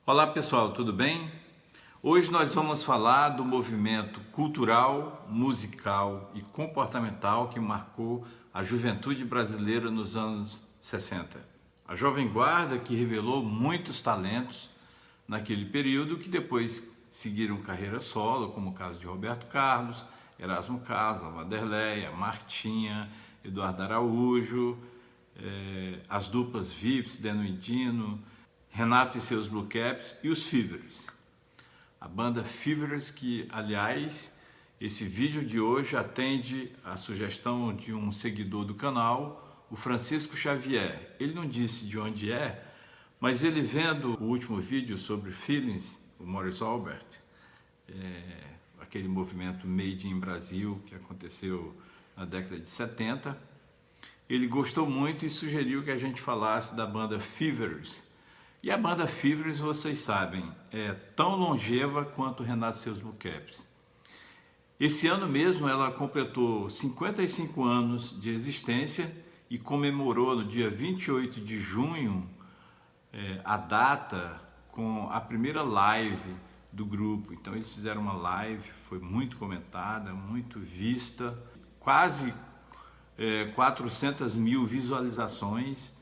Olá pessoal, tudo bem? Hoje nós vamos falar do movimento cultural, musical e comportamental que marcou a juventude brasileira nos anos 60. A Jovem Guarda que revelou muitos talentos naquele período que depois seguiram carreira solo, como o caso de Roberto Carlos, Erasmo Carlos, a Wanderleia, Martinha, Eduardo Araújo, as duplas Vips, Deno e Dino, Renato e seus Blue Caps e os Fevers. A banda Fevers que, aliás, esse vídeo de hoje atende à sugestão de um seguidor do canal, o Francisco Xavier. Ele não disse de onde é, mas ele vendo o último vídeo sobre Feelings, o Maurice Albert, aquele movimento Made in Brasil que aconteceu na década de 70, ele gostou muito e sugeriu que a gente falasse da banda Fevers. E a banda Fevers, vocês sabem, é tão longeva quanto Renato e seus Blue Caps. Esse ano mesmo ela completou 55 anos de existência e comemorou no dia 28 de junho a data com a primeira live do grupo. Então eles fizeram uma live, foi muito comentada, muito vista, quase 400 mil visualizações.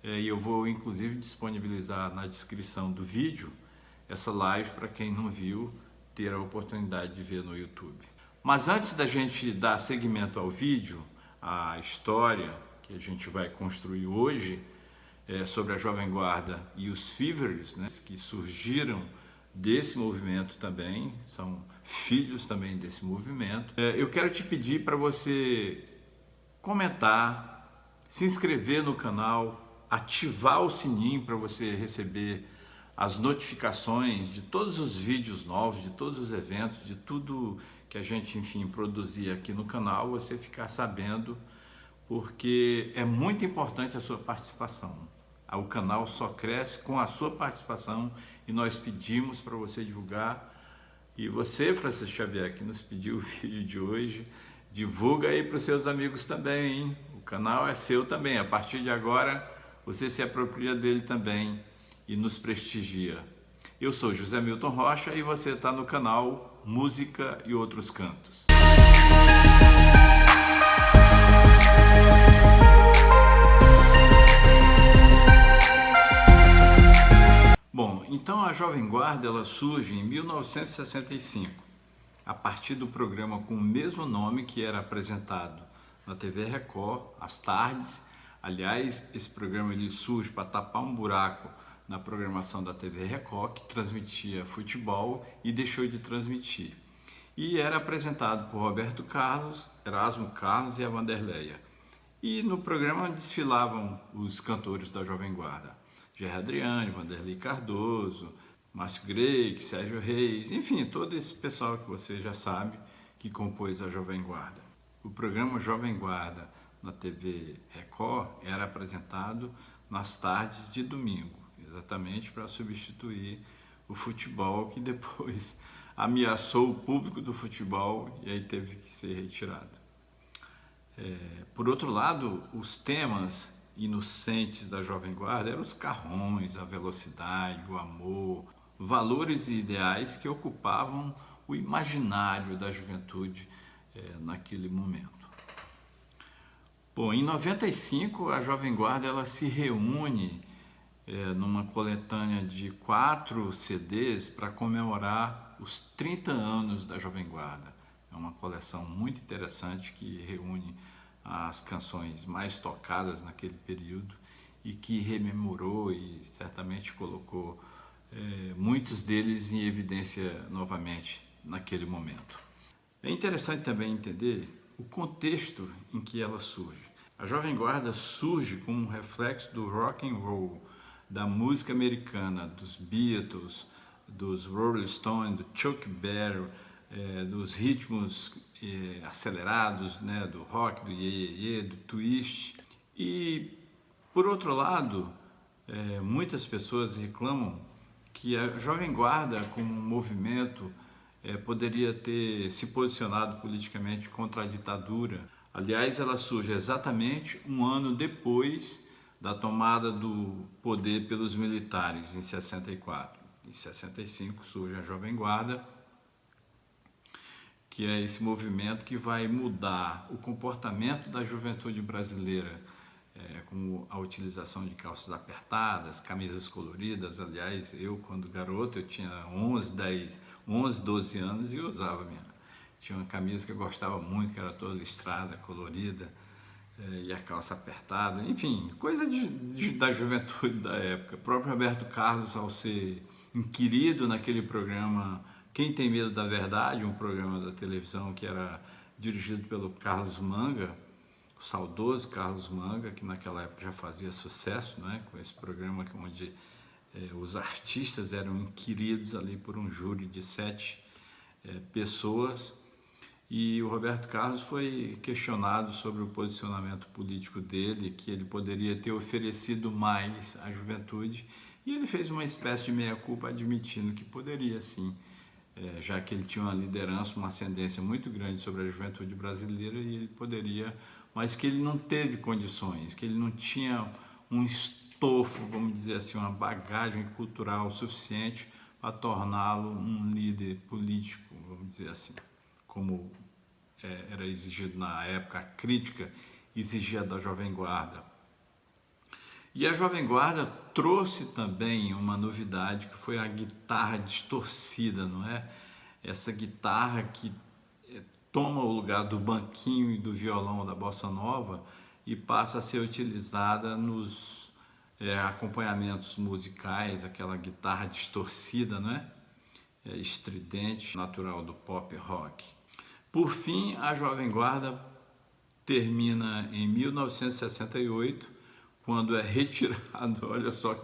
E eu vou inclusive disponibilizar na descrição do vídeo essa live para quem não viu ter a oportunidade de ver no YouTube. Mas antes da gente dar seguimento ao vídeo, a história que a gente vai construir hoje sobre a Jovem Guarda e os Fevers, né, que surgiram desse movimento também, são filhos também desse movimento. Eu quero te pedir para você comentar, se inscrever no canal, ativar o sininho para você receber as notificações de todos os vídeos novos, de todos os eventos, de tudo que a gente, enfim, produzir aqui no canal, você ficar sabendo, porque é muito importante a sua participação. O canal só cresce com a sua participação e nós pedimos para você divulgar. E você, Francisco Xavier, que nos pediu o vídeo de hoje, divulga aí para os seus amigos também, hein? O canal é seu também, a partir de agora você se apropria dele também e nos prestigia. Eu sou José Milton Rocha e você está no canal Música e Outros Cantos. Bom, então a Jovem Guarda ela surge em 1965, a partir do programa com o mesmo nome que era apresentado na TV Record, às tardes. Aliás, esse programa ele surge para tapar um buraco na programação da TV Record, que transmitia futebol e deixou de transmitir. E era apresentado por Roberto Carlos, Erasmo Carlos e a Wanderleia. E no programa desfilavam os cantores da Jovem Guarda: Gerry Adriane, Wanderlei Cardoso, Márcio Greig, Sérgio Reis, enfim, todo esse pessoal que você já sabe que compôs a Jovem Guarda. O programa Jovem Guarda na TV Record era apresentado nas tardes de domingo, exatamente para substituir o futebol que depois ameaçou o público do futebol e aí teve que ser retirado. Por outro lado, os temas inocentes da Jovem Guarda eram os carrões, a velocidade, o amor, valores e ideais que ocupavam o imaginário da juventude naquele momento. Bom, em 95 a Jovem Guarda ela se reúne numa coletânea de 4 CDs para comemorar os 30 anos da Jovem Guarda. É uma coleção muito interessante que reúne as canções mais tocadas naquele período e que rememorou e certamente colocou muitos deles em evidência novamente naquele momento. É interessante também entender o contexto em que ela surge. A Jovem Guarda surge como um reflexo do rock and roll, da música americana, dos Beatles, dos Rolling Stones, do Chuck Berry, dos ritmos acelerados, né, do rock, do iê, do twist. E, por outro lado, muitas pessoas reclamam que a Jovem Guarda, como um movimento, poderia ter se posicionado politicamente contra a ditadura. Aliás, ela surge exatamente um ano depois da tomada do poder pelos militares, em 64. Em 65 surge a Jovem Guarda, que é esse movimento que vai mudar o comportamento da juventude brasileira, com a utilização de calças apertadas, camisas coloridas. Aliás, eu quando garoto, eu tinha 12 anos e eu usava tinha uma camisa que eu gostava muito, que era toda listrada, colorida, e a calça apertada, enfim, coisa da juventude da época. O próprio Roberto Carlos, ao ser inquirido naquele programa Quem Tem Medo da Verdade, um programa da televisão que era dirigido pelo Carlos Manga, o saudoso Carlos Manga, que naquela época já fazia sucesso, né, com esse programa onde os artistas eram inquiridos ali por um júri de 7 pessoas, e o Roberto Carlos foi questionado sobre o posicionamento político dele, que ele poderia ter oferecido mais à juventude, e ele fez uma espécie de meia-culpa admitindo que poderia sim, já que ele tinha uma liderança, uma ascendência muito grande sobre a juventude brasileira, e ele poderia, mas que ele não teve condições, que ele não tinha um estofo, vamos dizer assim, uma bagagem cultural suficiente para torná-lo um líder político, vamos dizer assim, como era exigido na época, a crítica exigia da Jovem Guarda. E a Jovem Guarda trouxe também uma novidade, que foi a guitarra distorcida, não é? Essa guitarra que toma o lugar do banquinho e do violão da bossa nova e passa a ser utilizada nos acompanhamentos musicais, aquela guitarra distorcida, não é? Estridente, natural do pop rock. Por fim, a Jovem Guarda termina em 1968, quando é retirado, olha só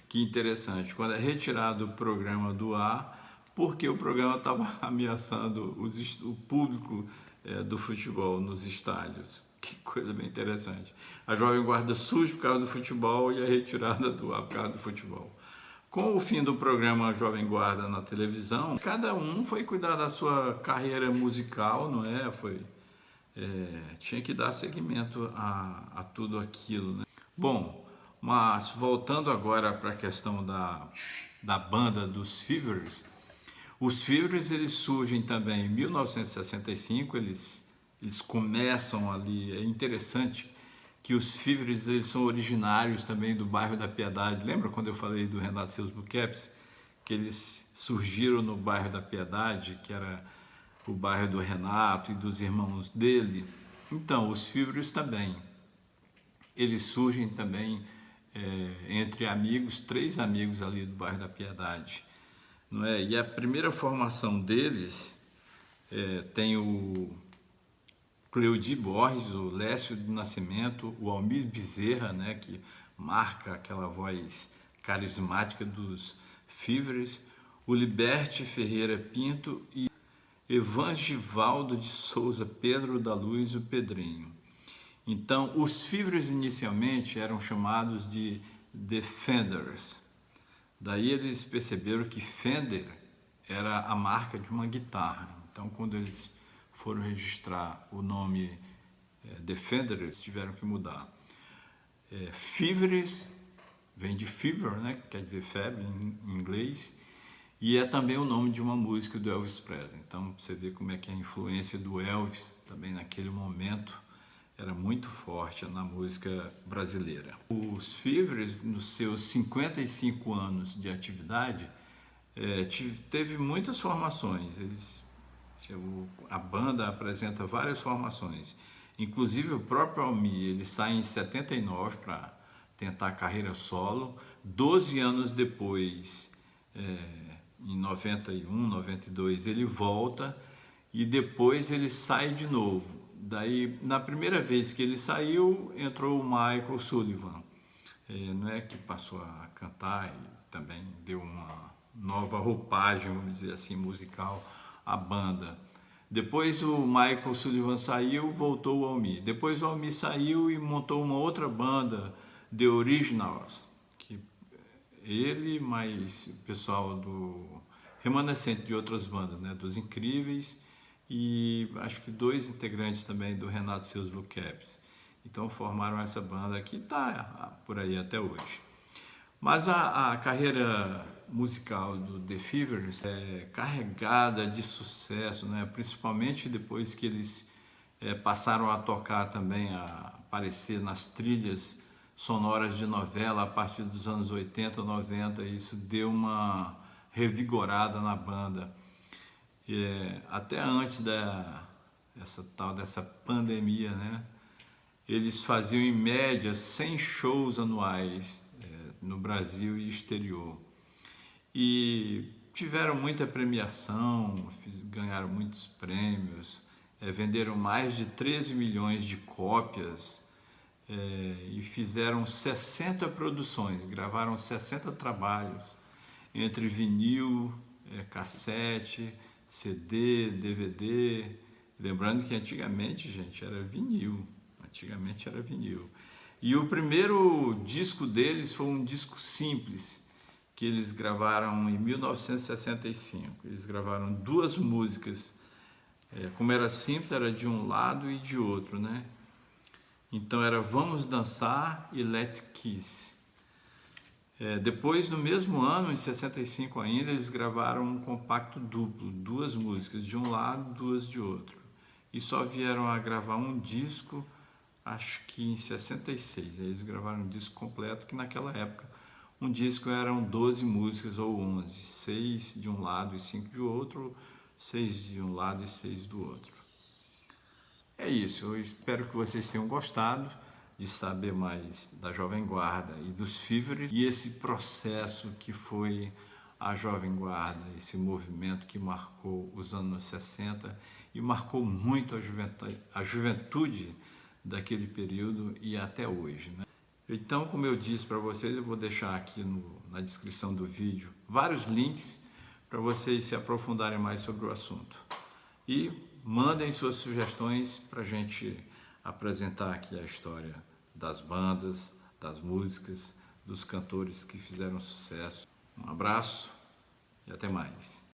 que interessante, quando é retirado o programa do ar, porque o programa estava ameaçando o público do futebol nos estádios. Que coisa bem interessante. A Jovem Guarda surge por causa do futebol e é retirada do ar por causa do futebol. Com o fim do programa Jovem Guarda na televisão, cada um foi cuidar da sua carreira musical, não é? Tinha que dar seguimento a tudo aquilo, né? Bom, mas voltando agora para a questão da banda dos Fevers, os Fevers eles surgem também em 1965, eles começam ali, é interessante que os Fevers eles são originários também do bairro da Piedade. Lembra quando eu falei do Renato e seus Blue Caps? Que eles surgiram no bairro da Piedade, que era o bairro do Renato e dos irmãos dele. Então, os Fevers também, eles surgem também entre amigos, 3 amigos ali do bairro da Piedade, não é? E a primeira formação deles tem o Cleudi Borges, o Lécio do Nascimento, o Almir Bezerra, né, que marca aquela voz carismática dos Fevers, o Liberte Ferreira Pinto e Evangivaldo de Souza Pedro da Luz, o Pedrinho. Então, os Fevers inicialmente eram chamados de Defenders. Daí eles perceberam que Fender era a marca de uma guitarra. Então, quando eles foram registrar o nome Defender, eles tiveram que mudar. Fevers vem de fever, né? Quer dizer febre em inglês, e é também o nome de uma música do Elvis Presley. Então você vê como é que a influência do Elvis também naquele momento era muito forte na música brasileira. Os Fevers, nos seus 55 anos de atividade, teve muitas formações. A banda apresenta várias formações, inclusive o próprio Almir, ele sai em 79 para tentar a carreira solo. 12 anos depois, em 91, 92, ele volta e depois ele sai de novo. Daí, na primeira vez que ele saiu, entrou o Michael Sullivan, não é, que passou a cantar e também deu uma nova roupagem, vamos dizer assim, musical à banda. Depois o Michael Sullivan saiu, voltou o Almir. Depois o Almir saiu e montou uma outra banda, The Originals, que ele mais o pessoal do remanescente de outras bandas, né, dos Incríveis, e acho que 2 integrantes também do Renato e seus Blue Caps. Então formaram essa banda que está por aí até hoje. Mas a carreira musical do The Fevers é carregada de sucesso, né? Principalmente depois que eles passaram a tocar também, a aparecer nas trilhas sonoras de novela a partir dos anos 80, 90. Isso deu uma revigorada na banda. Até antes dessa pandemia, né? Eles faziam em média 100 shows anuais no Brasil e exterior. E tiveram muita premiação, ganharam muitos prêmios, venderam mais de 13 milhões de cópias e fizeram 60 produções, gravaram 60 trabalhos, entre vinil, cassete, CD, DVD. Lembrando que antigamente, gente, era vinil. Antigamente era vinil. E o primeiro disco deles foi um disco simples, que eles gravaram em 1965. Eles gravaram 2 músicas. Como era simples, era de um lado e de outro, né? Então era Vamos Dançar e Let's Kiss. Depois, no mesmo ano, em 65 ainda, eles gravaram um compacto duplo, 2 músicas, de um lado, 2 de outro. E só vieram a gravar um disco, acho que em 66. Eles gravaram um disco completo, que naquela época um disco eram 12 músicas ou 11, 6 de um lado e 5 de outro, 6 de um lado e 6 do outro. É isso, eu espero que vocês tenham gostado de saber mais da Jovem Guarda e dos Fevers e esse processo que foi a Jovem Guarda, esse movimento que marcou os anos 60 e marcou muito a juventude daquele período e até hoje, né? Então, como eu disse para vocês, eu vou deixar aqui na descrição do vídeo vários links para vocês se aprofundarem mais sobre o assunto. E mandem suas sugestões para a gente apresentar aqui a história das bandas, das músicas, dos cantores que fizeram sucesso. Um abraço e até mais.